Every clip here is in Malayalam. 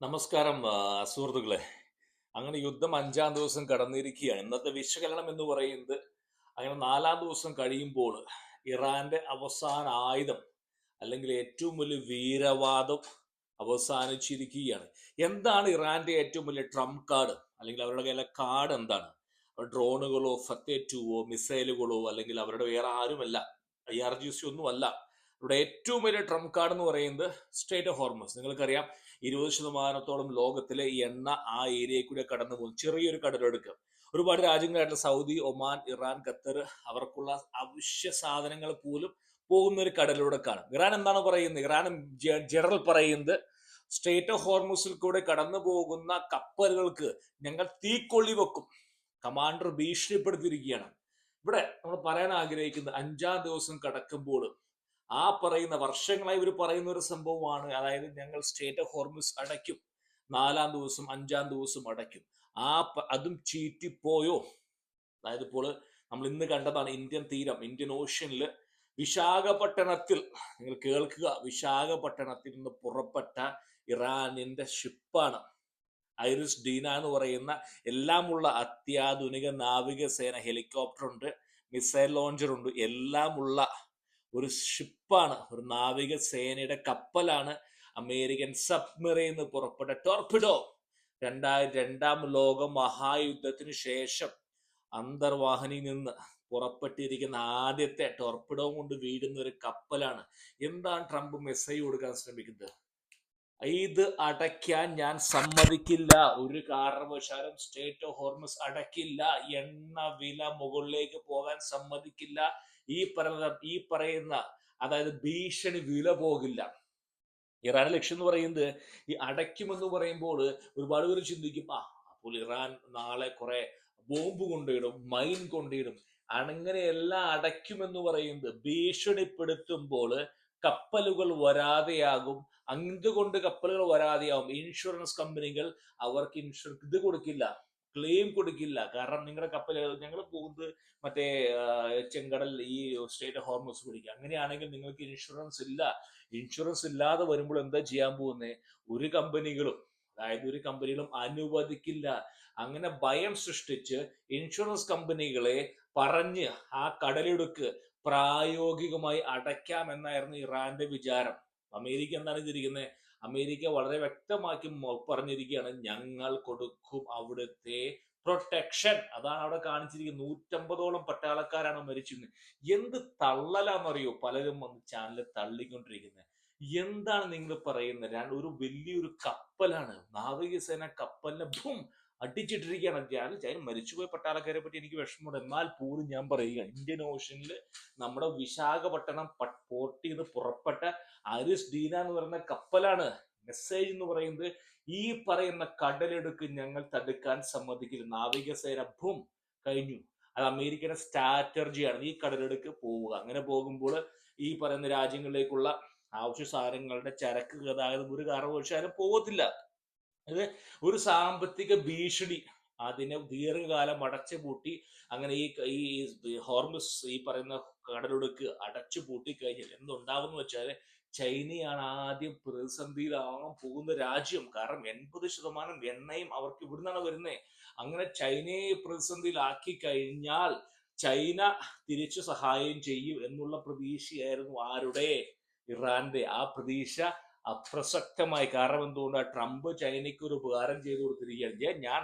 നമസ്കാരം സുഹൃത്തുക്കളെ. അങ്ങനെ യുദ്ധം 5-ാം ദിവസം കടന്നിരിക്കുകയാണ്. ഇന്നത്തെ വിശകലനം എന്ന് പറയുന്നത് അങ്ങനെ 4-ാം ദിവസം കഴിയുമ്പോൾ ഇറാന്റെ അവസാന ആയുധം അല്ലെങ്കിൽ ഏറ്റവും വലിയ വീരവാദം അവസാനിച്ചിരിക്കുകയാണ്. എന്താണ് ഇറാന്റെ ഏറ്റവും വലിയ ട്രംപ് കാർഡ് അല്ലെങ്കിൽ അവരുടെ കയ്യിലെ കാർഡ് എന്താണ്? ഡ്രോണുകളോ ഫത്തേ ടുവോ മിസൈലുകളോ അല്ലെങ്കിൽ അവരുടെ വേറെ ആരുമല്ല, IRGC ഒന്നുമല്ല. ഇവിടെ ഏറ്റവും വലിയ ട്രംപ് കാർഡ് എന്ന് പറയുന്നത് സ്ട്രേറ്റ് ഓഫ് ഹോർമസ്. നിങ്ങൾക്കറിയാം, 20% ലോകത്തിലെ എണ്ണ ആ ഏരിയയിൽ കൂടെ കടന്നു പോകും. ചെറിയൊരു കടലെടുക്കുക. ഒരുപാട് രാജ്യങ്ങളായിട്ടുള്ള സൗദി, ഒമാൻ, ഇറാൻ, ഖത്തർ, അവർക്കുള്ള അവശ്യ സാധനങ്ങൾ പോലും പോകുന്ന ഒരു കടലിലൂടെ കാണും. ഇറാൻ എന്താണ് പറയുന്നത്? ഇറാൻ ജനറൽ പറയുന്നത് സ്ട്രേറ്റ് ഓഫ് ഹോർമസിൽ കൂടെ കടന്നു പോകുന്ന കപ്പലുകൾക്ക് ഞങ്ങൾ തീക്കൊള്ളി വെക്കും. കമാൻഡർ ഭീഷണിപ്പെടുത്തിയിരിക്കുകയാണ്. ഇവിടെ നമ്മൾ പറയാൻ ആഗ്രഹിക്കുന്നത് 5-ാം ദിവസം കടക്കുമ്പോൾ ആ പറയുന്ന വർഷങ്ങളായി ഇവർ പറയുന്ന ഒരു സംഭവമാണ്. അതായത് ഞങ്ങൾ സ്റ്റേറ്റ് ഓഫ് ഹോർമുസ് അടയ്ക്കും, 4-ാം ദിവസം 5-ാം ദിവസം അടയ്ക്കും. അതും ചീറ്റിപ്പോയോ? അതായത് ഇപ്പോൾ നമ്മൾ ഇന്ന് കണ്ടതാണ് ഇന്ത്യൻ തീരം, ഇന്ത്യൻ ഓഷ്യനിൽ വിശാഖപട്ടണത്തിൽ, നിങ്ങൾ കേൾക്കുക, വിശാഖപട്ടണത്തിൽ നിന്ന് പുറപ്പെട്ട ഇറാനിന്റെ ഷിപ്പാണ് ഐറിസ് ഡീന എന്ന് പറയുന്ന എല്ലാമുള്ള അത്യാധുനിക നാവികസേന, ഹെലികോപ്റ്റർ ഉണ്ട്, മിസൈൽ ലോഞ്ചർ ഉണ്ട്, എല്ലാമുള്ള ഒരു ഷിപ്പാണ്, ഒരു നാവികസേനയുടെ കപ്പലാണ് അമേരിക്കൻ സബ്മറൈൻ നിന്ന് പുറപ്പെട്ട ടോർപിഡോ. 2ാം ലോക മഹായുദ്ധത്തിന് ശേഷം അന്തർവാഹിനിയിൽ നിന്ന് പുറപ്പെട്ടിരിക്കുന്ന ആദ്യത്തെ ടോർപിഡോ കൊണ്ട് വീഴുന്ന ഒരു കപ്പലാണ്. എന്താണ് ട്രംപ് മെസ്സേജ് കൊടുക്കാൻ ശ്രമിക്കുന്നത്? ഇത് അടയ്ക്കാൻ ഞാൻ സമ്മതിക്കില്ല, ഒരു കാരണവശാലും സ്റ്റേറ്റ് ഓഫ് ഹോർമസ് അടയ്ക്കില്ല, എണ്ണ വില മുകളിലേക്ക് പോകാൻ സമ്മതിക്കില്ല, ഈ പറയുന്ന അതായത് ഭീഷണി വില പോകില്ല. ഇറാന്റെ ലക്ഷ്യം എന്ന് പറയുന്നത് ഈ അടയ്ക്കുമെന്ന് പറയുമ്പോൾ ഒരുപാട് പേര് ചിന്തിക്കും, അപ്പോൾ ഇറാൻ നാളെ കുറെ ബോംബ് കൊണ്ടിടും, മൈൻ കൊണ്ടിടും. അങ്ങനെയെല്ലാം അടയ്ക്കുമെന്ന് പറയുന്നത് ഭീഷണിപ്പെടുത്തുമ്പോൾ കപ്പലുകൾ വരാതെയാകും. എന്തുകൊണ്ട് കപ്പലുകൾ വരാതെയാവും? ഇൻഷുറൻസ് കമ്പനികൾ അവർക്ക് ഇത് കൊടുക്കില്ല, ക്ലെയിം കൊടുക്കില്ല. കാരണം നിങ്ങളുടെ കപ്പൽ, ഞങ്ങൾ പോകുന്നത് മറ്റേ ചെങ്കടൽ, ഈ സ്റ്റേറ്റ് ഹോർമസ് പിടിക്കുക. അങ്ങനെയാണെങ്കിൽ നിങ്ങൾക്ക് ഇൻഷുറൻസ് ഇല്ല. ഇൻഷുറൻസ് ഇല്ലാതെ വരുമ്പോൾ എന്താ ചെയ്യാൻ പോകുന്നത്? ഒരു കമ്പനികളും അനുവദിക്കില്ല. അങ്ങനെ ഭയം സൃഷ്ടിച്ച് ഇൻഷുറൻസ് കമ്പനികളെ പറഞ്ഞ് ആ കടലിടുക്ക് പ്രായോഗികമായി അടയ്ക്കാമെന്നായിരുന്നു ഇറാന്റെ വിചാരം. അമേരിക്ക എന്താണ് ചെയ്തിരിക്കുന്നത്? അമേരിക്ക വളരെ വ്യക്തമാക്കി പറഞ്ഞിരിക്കുകയാണ്, ഞങ്ങൾ കൊടുക്കും അവിടുത്തെ പ്രൊട്ടക്ഷൻ. അതാണ് അവിടെ കാണിച്ചിരിക്കുന്നത്. 150ഓളം പട്ടാളക്കാരാണ് മരിച്ചിരുന്നത്. എന്ത് തള്ളലാന്നറിയോ പലരും വന്ന് ചാനലിൽ തള്ളിക്കൊണ്ടിരിക്കുന്നത്? എന്താണ് നിങ്ങൾ പറയുന്നത്? ഒരു വലിയൊരു കപ്പലാണ്, നാവികസേന കപ്പലിനെ ഭൂം അടിച്ചിട്ടിരിക്കുകയാണ്. ഞാൻ മരിച്ചുപോയ പട്ടാളക്കാരെ പറ്റി എനിക്ക് വിഷമമുണ്ട്. എന്നാൽ പോലും ഞാൻ പറയുകയാണ്, ഇന്ത്യൻ ഓഷ്യനിൽ നമ്മുടെ വിശാഖപട്ടണം പോർട്ടിൽ നിന്ന് പുറപ്പെട്ട ഐറിസ് ഡീന എന്ന് പറയുന്ന കപ്പലാണ്. മെസ്സേജ് എന്ന് പറയുന്നത്, ഈ പറയുന്ന കടലെടുക്ക് ഞങ്ങൾ തടുക്കാൻ സമ്മതിക്കില്ല. നാവികസേന ഭൂം കഴിഞ്ഞു. അത് അമേരിക്കയുടെ സ്ട്രാറ്റജിയാണ്, ഈ കടലെടുക്ക് പോവുക. അങ്ങനെ പോകുമ്പോൾ ഈ പറയുന്ന രാജ്യങ്ങളിലേക്കുള്ള ആവശ്യ സാധനങ്ങളുടെ ചരക്ക് ഗതാഗതം ഒരു കാരണവശാലും പോകത്തില്ല. അത് ഒരു സാമ്പത്തിക ഭീഷണി. അതിനെ ദീർഘകാലം അടച്ചു പൂട്ടി. അങ്ങനെ ഈ ഹോർമസ്, ഈ പറയുന്ന കടലൊടുക്ക് അടച്ചു പൂട്ടി കഴിഞ്ഞാൽ എന്തുണ്ടാവും വെച്ചാൽ ചൈനയാണ് ആദ്യം പ്രതിസന്ധിയിലാവാൻ പോകുന്ന രാജ്യം. കാരണം 80% എണ്ണയും അവർക്ക് ഇവിടുന്നാണ് വരുന്നത്. അങ്ങനെ ചൈനയെ പ്രതിസന്ധിയിലാക്കി കഴിഞ്ഞാൽ ചൈന തിരിച്ചു സഹായം ചെയ്യും എന്നുള്ള പ്രതീക്ഷയായിരുന്നു ആരുടെ? ഇറാന്റെ. ആ പ്രതീക്ഷ അപ്രസക്തമായി. കാരണം എന്തുകൊണ്ടാണ്? ട്രംപ് ചൈനയ്ക്ക് ഒരു ഉപകാരം ചെയ്തു കൊടുത്തിരിക്കുകയാണ്. ഞാൻ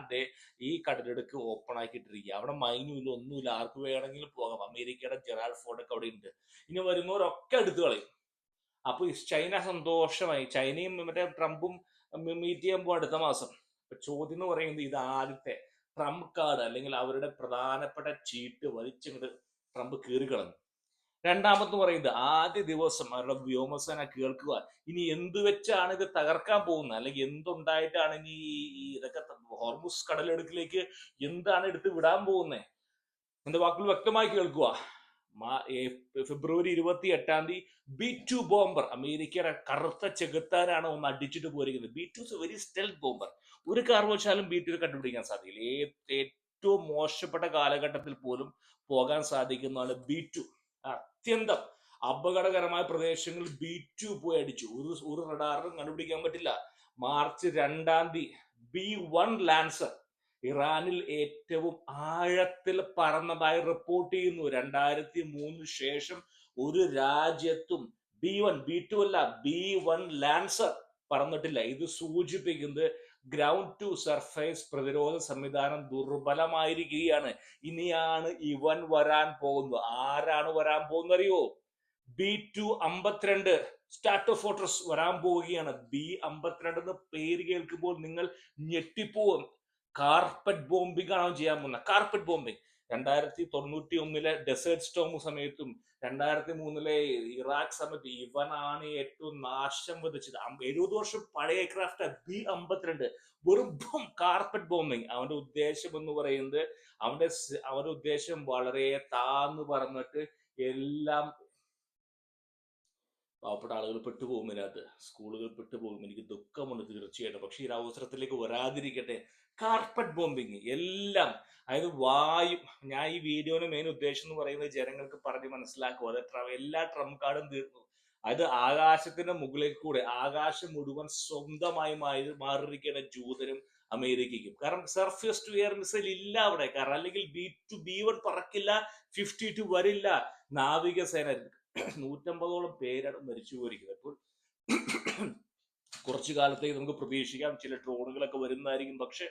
ഈ കടലെടുക്ക് ഓപ്പൺ ആക്കിയിട്ടിരിക്കുക. അവിടെ മൈനുമില്ല, ഒന്നുമില്ല, ആർക്ക് വേണമെങ്കിലും പോകാം. അമേരിക്കയുടെ ജെറാൾഡ് ഫോർഡൊക്കെ അവിടെ ഉണ്ട്. ഇനി വരുന്നവരൊക്കെ എടുത്തു കളയും. അപ്പൊ ചൈന സന്തോഷമായി. ചൈനയും മറ്റേ ട്രംപും മീറ്റ് ചെയ്യാൻ പോകും അടുത്ത മാസം. ചോദ്യം എന്ന് പറയുന്നത്, ഇത് ആദ്യത്തെ ട്രംപ് കാർഡ് അല്ലെങ്കിൽ അവരുടെ പ്രധാനപ്പെട്ട ചീട്ട് വലിച്ചിങ്ങോട്ട് ട്രംപ് കീറിക്കളഞ്ഞു. രണ്ടാമത് പറയുന്നത്, ആദ്യ ദിവസം അവരുടെ വ്യോമസേന കേൾക്കുക, ഇനി എന്ത് വെച്ചാണ് ഇത് തകർക്കാൻ പോകുന്നത്, അല്ലെങ്കിൽ എന്തുണ്ടായിട്ടാണ് ഇനി ഇതൊക്കെ ഹോർമുസ് കടലെടുക്കിലേക്ക് എന്താണ് എടുത്ത് വിടാൻ പോകുന്നത്? എന്റെ വാക്കുകൾ വ്യക്തമായി കേൾക്കുക. ഫെബ്രുവരി 28 B-2 ബോംബർ, അമേരിക്കയുടെ കറുത്ത ചെകുത്താനാണ് ഒന്ന് അടിച്ചിട്ട് പോയിരിക്കുന്നത്. B-2 very stealth bomber. ഒരു കാരണവശാലും B-2 കണ്ടുപിടിക്കാൻ സാധിക്കില്ല. ഏറ്റവും മോശപ്പെട്ട കാലഘട്ടത്തിൽ പോലും പോകാൻ സാധിക്കുന്നതാണ് B-2. അത്യന്തം അപകടകരമായ പ്രദേശങ്ങളിൽ B-2 പോയി അടിച്ചു. ഒരു റഡാറിനും കണ്ടുപിടിക്കാൻ പറ്റില്ല. മാർച്ച് 2 B-1 ലാൻസർ ഇറാനിൽ ഏറ്റവും ആഴത്തിൽ പറന്നതായി റിപ്പോർട്ട് ചെയ്യുന്നു. 2003 ശേഷം ഒരു രാജ്യത്തും B-1 B-2 അല്ല, B-1 ലാൻസർ പറന്നിട്ടില്ല. ഇത് സൂചിപ്പിക്കുന്നത് ഗ്രൗണ്ട് ടു സർഫേസ് പ്രതിരോധ സംവിധാനം ദുർബലമായിരിക്കുകയാണ്. ഇനിയാണ് ഇവൻ വരാൻ പോകുന്നത്. ആരാണ് വരാൻ പോകുന്നത് അറിയോ? B-2 സ്ട്രാറ്റോഫോർട്രസ് വരാൻ പോവുകയാണ്. B-52 എന്ന് പേര് കേൾക്കുമ്പോൾ നിങ്ങൾ ഞെട്ടിപ്പോവും. കാർപ്പറ്റ് ബോംബിംഗ് ആണ് അവൻ ചെയ്യാൻ പോകുന്നത്. കാർപ്പറ്റ് ബോംബിംഗ് 2091 ഡെസേർട്ട് സ്റ്റോം സമയത്തും 2003 ഇറാഖ് സമയത്ത് ഇവനാണ് ഏറ്റവും നാശം വിതച്ചത്. 70 വർഷം പഴയ ക്രാഫ്റ്റ് B-52. വെറും കാർപ്പറ്റ് ബോംബിംഗ്. അവന്റെ ഉദ്ദേശം എന്ന് പറയുന്നത് അവന്റെ ഉദ്ദേശം വളരെ താന്ന് പറഞ്ഞിട്ട് എല്ലാം പാവപ്പെട്ട ആളുകൾ പെട്ടുപോകും, ഇതിനകത്ത് സ്കൂളുകൾ പെട്ടുപോകും. എനിക്ക് ദുഃഖമുണ്ട് തീർച്ചയായിട്ടും. പക്ഷെ ഈ അവസരത്തിലേക്ക് വരാതിരിക്കട്ടെ. കാർപ്പറ്റ് ബോംബിങ് എല്ലാം, അതായത് വായു. ഞാൻ ഈ വീഡിയോയുടെ മെയിൻ ഉദ്ദേശം എന്ന് പറയുന്നത് ജനങ്ങൾക്ക് പറഞ്ഞ് മനസ്സിലാക്കുക. അത് എല്ലാ ട്രംപ് കാർഡും തീർന്നു. അത് ആകാശത്തിന്റെ മുകളിൽ കൂടെ ആകാശം മുഴുവൻ സ്വന്തമായി മാറിയിരിക്കുന്ന ജൂതനും അമേരിക്കയ്ക്കും. കാരണം സർഫേസ് ടു എയർ മിസൈൽ ഇല്ല അവിടെ. കാരണം അല്ലെങ്കിൽ B-1 പറക്കില്ല, 52 വരില്ല. നാവികസേന 150ഓളം പേരാണ് മരിച്ചു പോയിരിക്കുന്നത്. അപ്പോൾ കുറച്ചു കാലത്തേക്ക് നമുക്ക് പ്രതീക്ഷിക്കാം ചില ഡ്രോണുകളൊക്കെ വരുന്നതായിരിക്കും. പക്ഷെ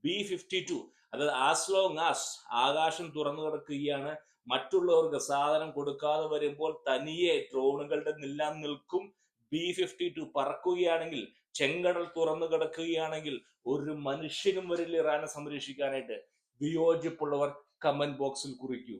B-52, അതായത് ആസ് ലോങ് ആസ് ആകാശം തുറന്നു കിടക്കുകയാണ്, മറ്റുള്ളവർക്ക് സാധനം കൊടുക്കാതെ വരുമ്പോൾ തനിയെ ഡ്രോണുകളുടെ എല്ലാം നിൽക്കും. B-52 പറക്കുകയാണെങ്കിൽ, ചെങ്കടൽ തുറന്നു കിടക്കുകയാണെങ്കിൽ ഒരു മനുഷ്യനും വരില്ല ഇറാനെ സംരക്ഷിക്കാനായിട്ട്. വിയോജിപ്പുള്ളവർ കമന്റ് ബോക്സിൽ കുറിക്കൂ.